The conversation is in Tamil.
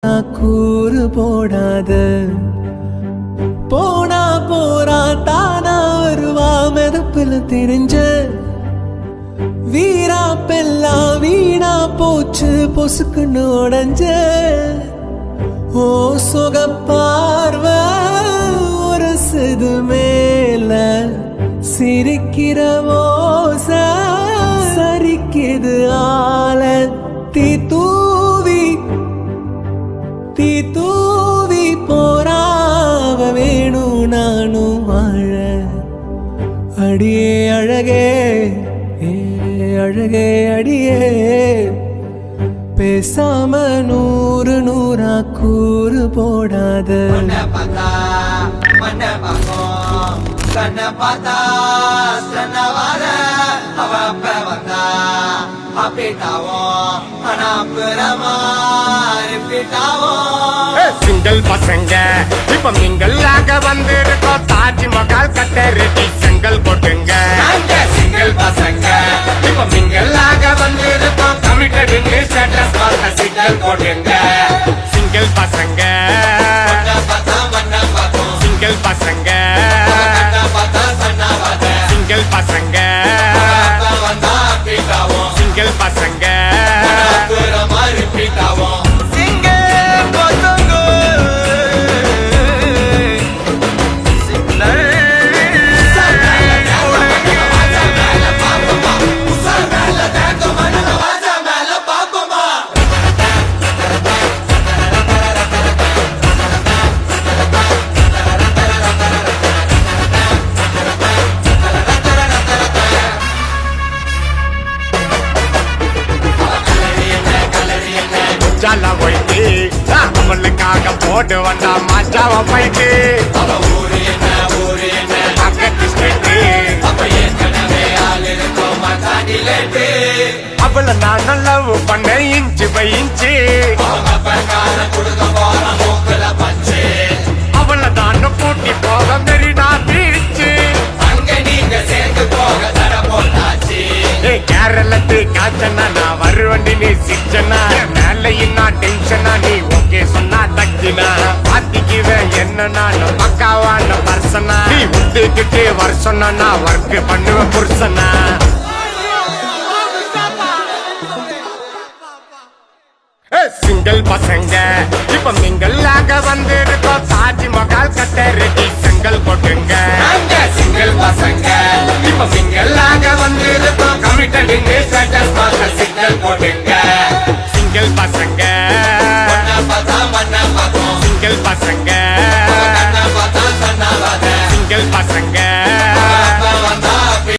கூறு போடாத போனா போறா தானா வருவா மெதப்புல தெரிஞ்ச வீரா பெல்லா வீணா போச்சு பொசுக்குன்னு உடஞ்ச ஓ சொக பார்வ ஒரு சிது மேல சிரிக்கிற ஓச சரிக்குது ஆல தீ தூவி போராவ வேணும் நானும் வாழ அடியே அழகே அழகே அடியே பேசாம நூறு நூறா கூறு போடாத கண்ண பார்த்தா வர அவ வந்தா சிங்கிள் பசங்க இப்ப மிங்கள் ஆக வந்திருக்கோம் தாஜ்மஹால் கட்ட ரெடி செங்கல் கொட்டுங்க சிங்கிள் பசங்க இப்ப மிங்கள் ஆக வந்திருக்கோம் கமிட்டடுன்னு ஸ்டேட்டஸ் பார்த்த சிங்கிள் கொட்டுங்க சிங்கிள் பசங்க சிங்கிள் பசங்க சிங்கிள் பசங்க சிங்கிள் பசங்க ஜாலா போயிட்டு அவளுக்காக போட்டு வந்தா மாஜாவ போயிட்டு அவளை நான் லவ் பண்ண இன்ச்சு பை இன்ச்சு அவளை தான் கூட்டி போக மெரினா பீச்சு கேரளத்து காச்சனா நான் வருவண்டி நீ சிச்சனா மேலையின்னா டென்ஷனா நீ ஓகே சொன்னா தக்கினா பாத்திக்குவேன் என்ன நான் பக்காவான பர்சனா நீ உத்துக்கிட்டு வருஷம்னா நான் ஒர்க் பண்ணுவேன் புருஷனா சிங்கிள் பசங்க இப்ப மிங்கள் ஆக வந்திருக்கோம் தாஜ்மஹால் கட்ட ரெடி செங்கல் கொட்டுங்க சிங்கிள் பசங்க இப்ப மிங்கள் ஆக வந்திருக்கோம் கமிட்டடுன்னு ஸ்டேட்டஸ் பார்த்த சிங்கிள் கொட்டுங்க சிங்கிள் பசங்க சிங்கிள் பசங்க சிங்கிள் பசங்க